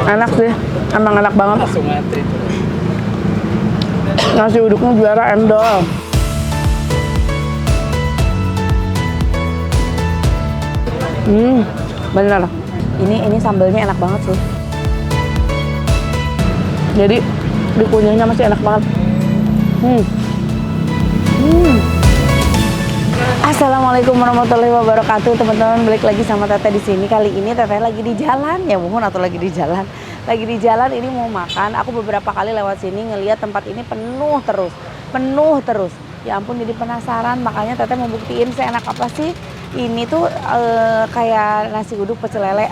Enak sih, emang enak banget. Langsung ngantri tuh. Nasi uduknya juara, endol. Bener. Ini sambelnya enak banget sih. Jadi dikunyahnya masih enak banget. Assalamualaikum warahmatullahi wabarakatuh, teman-teman. Balik lagi sama Teteh di sini. Kali ini Teteh lagi di jalan, ya mohon atau lagi di jalan. Lagi di jalan ini mau makan. Aku beberapa kali lewat sini ngelihat tempat ini penuh terus. Ya ampun, jadi penasaran. Makanya Teteh mau buktiin seenak apa sih. Ini tuh kayak nasi uduk pecel lele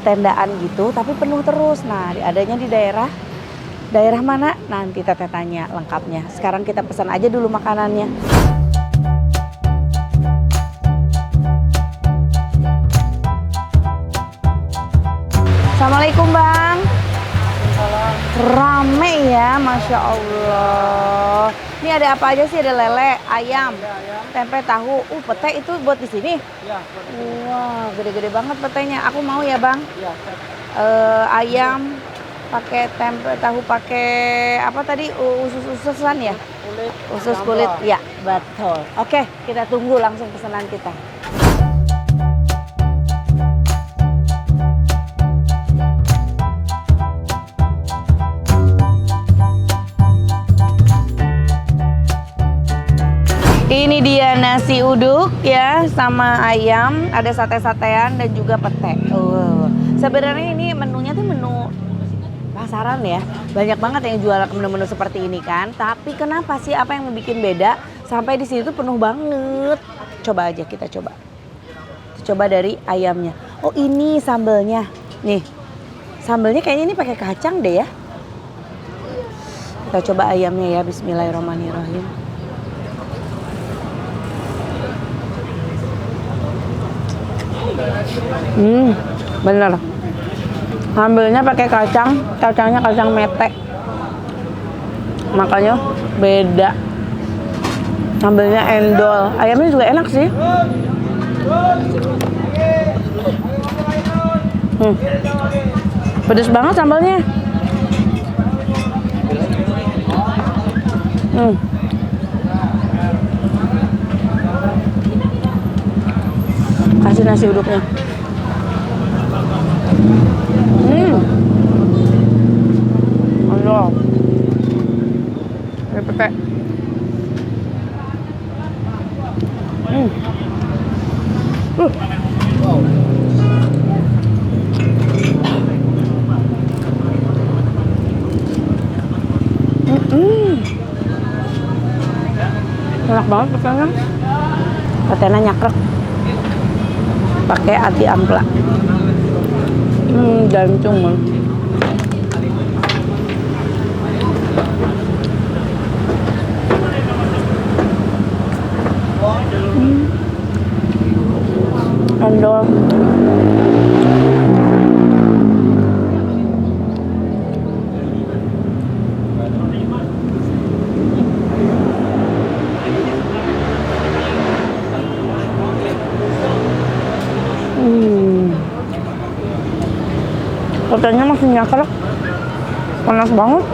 tendaan gitu, tapi penuh terus. Nah, adanya di daerah mana? Nanti Teteh tanya lengkapnya. Sekarang kita pesan aja dulu makanannya. Assalamualaikum Bang. Rame ya, Masya Allah. Ini ada apa aja sih? Ada lele, ayam, tempe, tahu. Pete itu buat di sini? Ya. Wah, gede-gede banget petenya. Aku mau ya Bang. Ya. Ayam pakai tempe, tahu pakai apa tadi? Usus-ususan ya? Kulit. Usus kulit, ya betul. Oke, kita tunggu langsung pesanan kita. Ini dia nasi uduk ya, sama ayam, ada sate-satean dan juga pete. Sebenarnya ini menunya tuh menu pasaran ya. Banyak banget yang jual menu-menu seperti ini kan. Tapi kenapa sih, apa yang membuat beda sampai di sini tuh penuh banget? Coba aja kita coba. Coba dari ayamnya. Oh, ini sambelnya. Nih. Sambelnya kayaknya ini pakai kacang deh ya. Kita coba ayamnya ya, bismillahirrahmanirrahim. Bener. Sambelnya pakai kacangnya kacang mete. Makanya beda. Sambelnya endol. Ayamnya juga enak sih. Pedes banget sambalnya. Kasih nasi uduknya. Aduh. Ada pete. Enak banget petenya. Petenya nyakrek. Pakai ati ampla. Jantung. Endol. Petenya masih nyakrek, panas banget.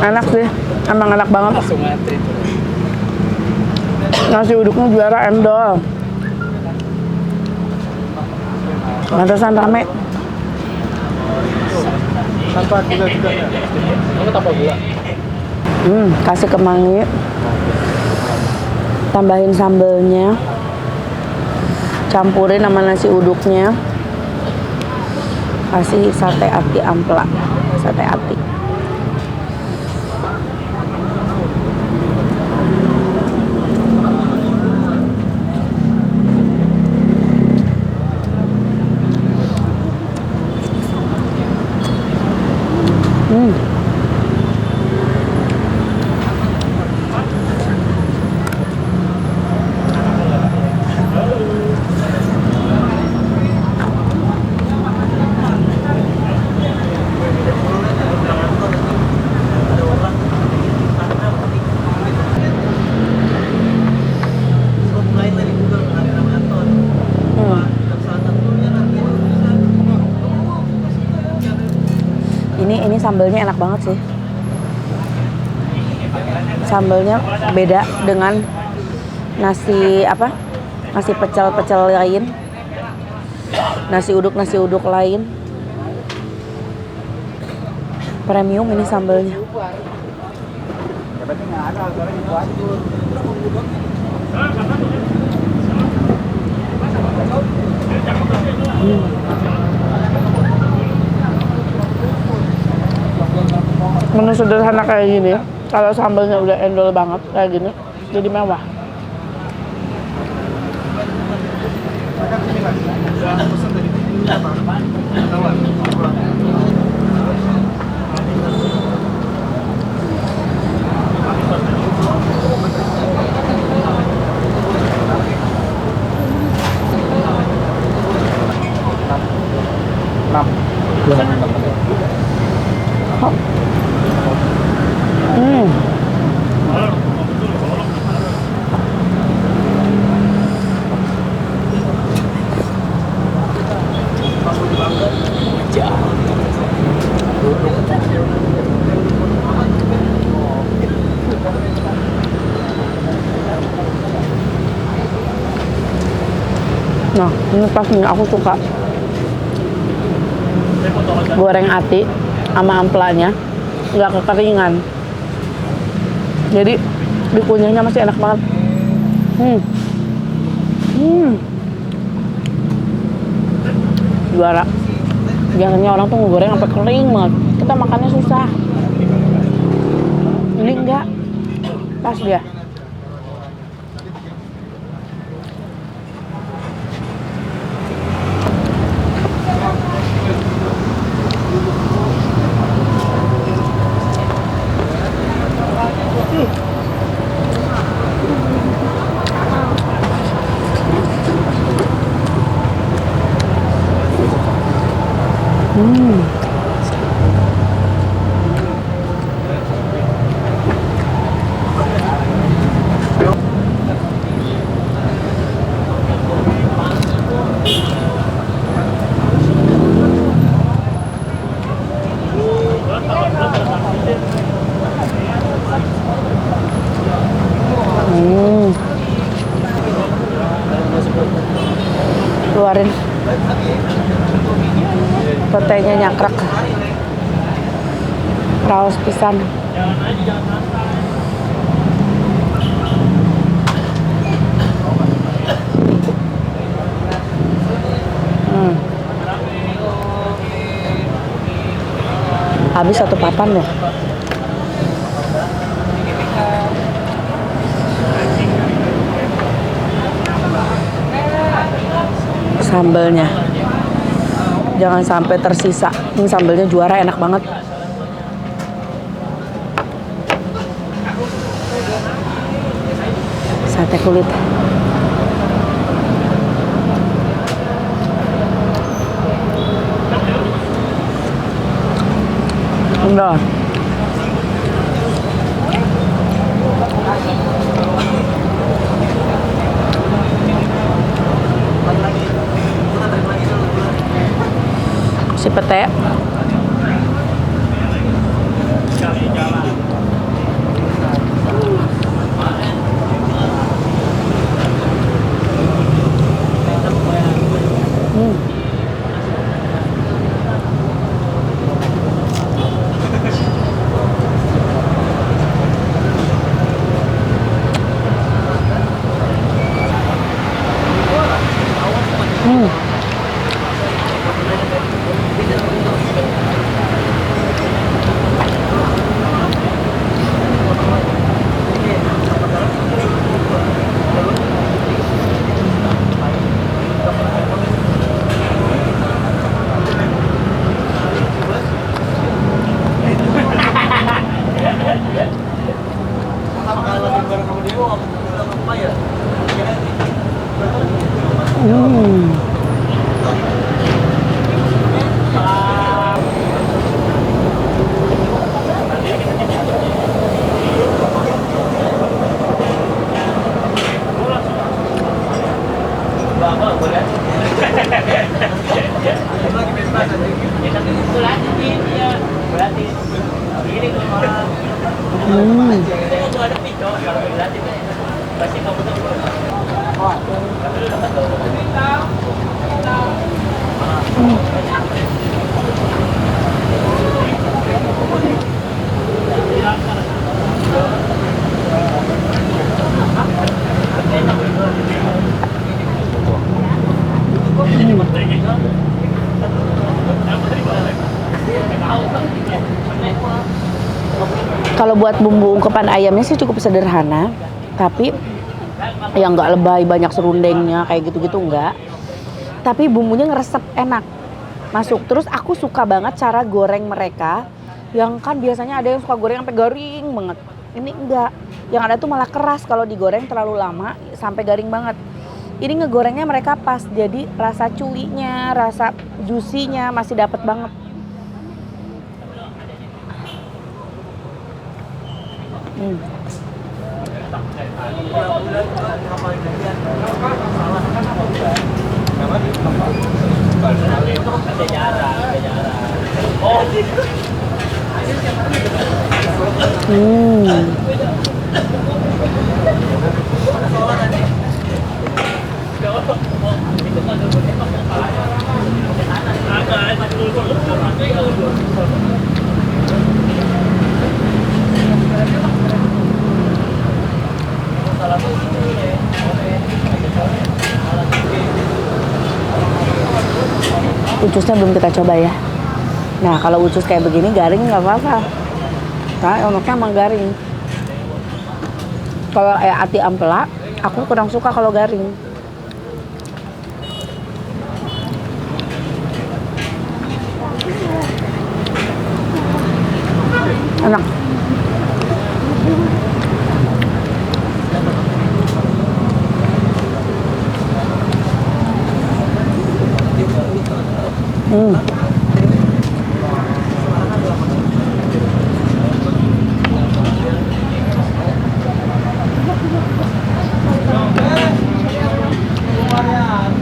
Enak sih, emang enak banget. Langsung ngantri tuh. Nasi uduknya juara, endol. Pantesan rame. Tanpa gula juga ya? Kamu tanpa gula? Kasih kemangi. Tambahin sambelnya, campurin sama nasi uduknya, kasih sate ati ampla, sate ati. sambelnya enak banget sih. Sambelnya beda dengan nasi apa? Nasi pecel-pecel lain. Nasi uduk lain. Premium ini sambelnya. Menu sederhana kayak gini, kalau sambelnya udah endol banget kayak gini, jadi mewah. Nah, ini pas nih aku suka goreng ati sama amplanya, nggak kekeringan. Jadi dikunyahnya masih enak banget. Juara. Biasanya orang tuh ngegoreng sampai kering banget. Kita makannya susah. Ini enggak. Pas dia. Keluarin petainya nyakrak, raos pisan. Habis satu papan loh. Sambelnya jangan sampai tersisa. Ini sambelnya juara, enak banget. Sate kulit. Udah. Si pete. Kalau buat bumbu ungkepan ayamnya sih cukup sederhana, tapi yang nggak lebay banyak serundengnya kayak gitu-gitu enggak. Tapi bumbunya ngeresep enak masuk. Terus aku suka banget cara goreng mereka, yang kan biasanya ada yang suka goreng sampai garing banget. Ini enggak, yang ada tuh malah keras kalau digoreng terlalu lama sampai garing banget. Ini ngegorengnya mereka pas, jadi rasa cuinya, rasa juicy-nya masih dapet banget. Ucusnya belum kita coba ya. Nah kalau ucus kayak begini garing nggak apa-apa, karena enaknya emang garing. Kalau kayak ati ampela, aku kurang suka kalau garing. Enak.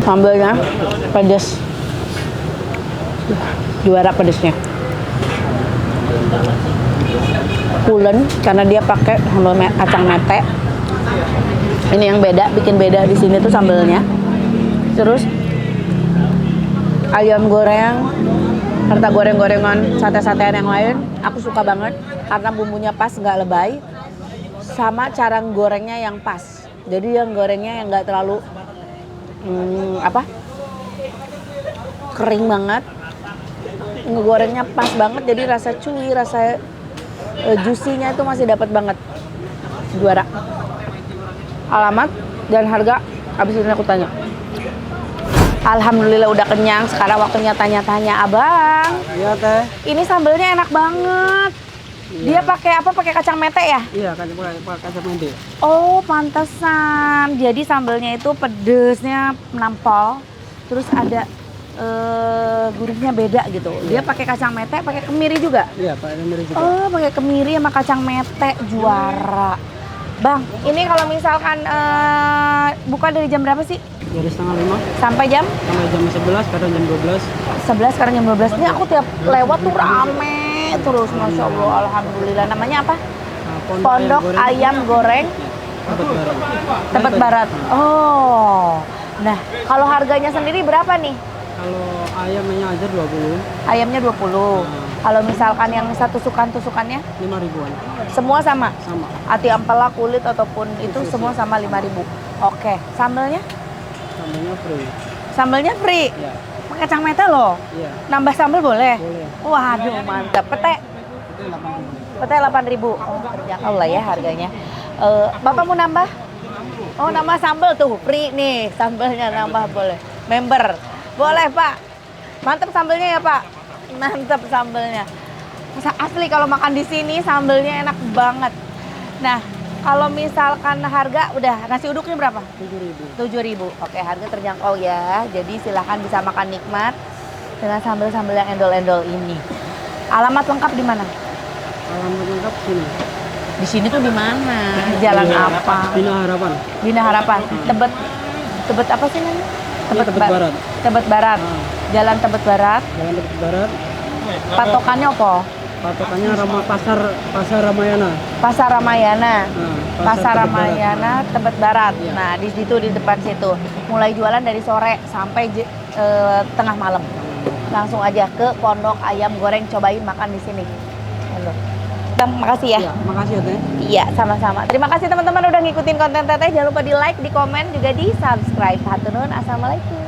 Sambalnya pedas, juara pedasnya. Pulen karena dia pakai sambal kacang mete. Ini yang beda, bikin beda di sini tuh sambalnya. Terus ayam goreng, serta goreng-gorengan, sate-satean yang lain, aku suka banget karena bumbunya pas, nggak lebay, sama cara gorengnya yang pas. Jadi yang gorengnya yang nggak terlalu kering banget, ngegorengnya pas banget, jadi rasa cuy, rasa juicy-nya itu masih dapat banget. Juara. Alamat dan harga habis ini aku tanya. Alhamdulillah udah kenyang, sekarang waktunya tanya-tanya. Abang, Iya teh. ini sambelnya enak banget. Dia pakai apa? Pakai kacang mete ya? Iya kan pakai kacang mete. Oh, pantesan. Jadi sambelnya itu pedesnya nampol, terus ada gurihnya beda gitu. Dia pakai kacang mete, pakai kemiri juga. Iya, pakai kemiri juga. Oh, pakai kemiri sama kacang mete, juara. Bang, ini kalau misalkan buka dari jam berapa sih? Dari setengah 5 Sampai jam? sampai jam 11, kadang jam 12. 11 sekarang jam 12. Ini aku tiap lewat tuh rame terus, Masya Allah, Alhamdulillah. Namanya apa? Nah, Pondok Ayam Goreng Tebet Barat. Tebet Barat. Oh, nah kalau harganya sendiri berapa nih? Kalau ayamnya aja 20. Ayamnya 20. Kalau misalkan yang satu tusukannya 5 ribuan. semua sama? Sama. Ati ampela, kulit ataupun itu semua sama 5.000. Oke, sambelnya? Sambelnya free. Sambelnya free. Iya. Pakai kacang mete loh. Iya. Nambah sambel boleh? Boleh. Waduh, mantap. Pete? Itu 8.000. Pete 8.000. Oh, terjangkau lah ya harganya. Bapak mau nambah? Oh, nambah sambel tuh, free nih. Sambelnya nambah boleh. Member. Boleh, Pak. Mantap sambelnya ya, Pak. Mantap sambelnya. Asli kalau makan di sini sambelnya enak banget. Nah, kalau misalkan harga udah nasi uduknya berapa? 7.000. 7.000. Oke, harga terjangkau ya. Jadi silahkan bisa makan nikmat dengan sambal-sambal yang endol-endol ini. Alamat lengkap di mana? Alamat lengkap sini. Di sini tuh di mana? Jalan apa? Bina Harapan. Bina Harapan. Tebet apa sih namanya? Tebet Barat. Tebet Barat. Jalan Tebet Barat. Jalan Tebet Barat. Patokannya apa? Patokannya Pasar Ramayana. Pasar Ramayana. Nah, Pasar Tebet Ramayana Tebet Barat. Iya. Nah, di situ di depan situ. Mulai jualan dari sore sampai tengah malam. Langsung aja ke Pondok Ayam Goreng, cobain makan di sini. Halo. Bang, makasih ya. Iya, makasih ya Teh. Iya, sama-sama. Terima kasih teman-teman udah ngikutin konten Teteh. Jangan lupa di like, di komen, juga di subscribe. Hatur nuhun. Assalamualaikum.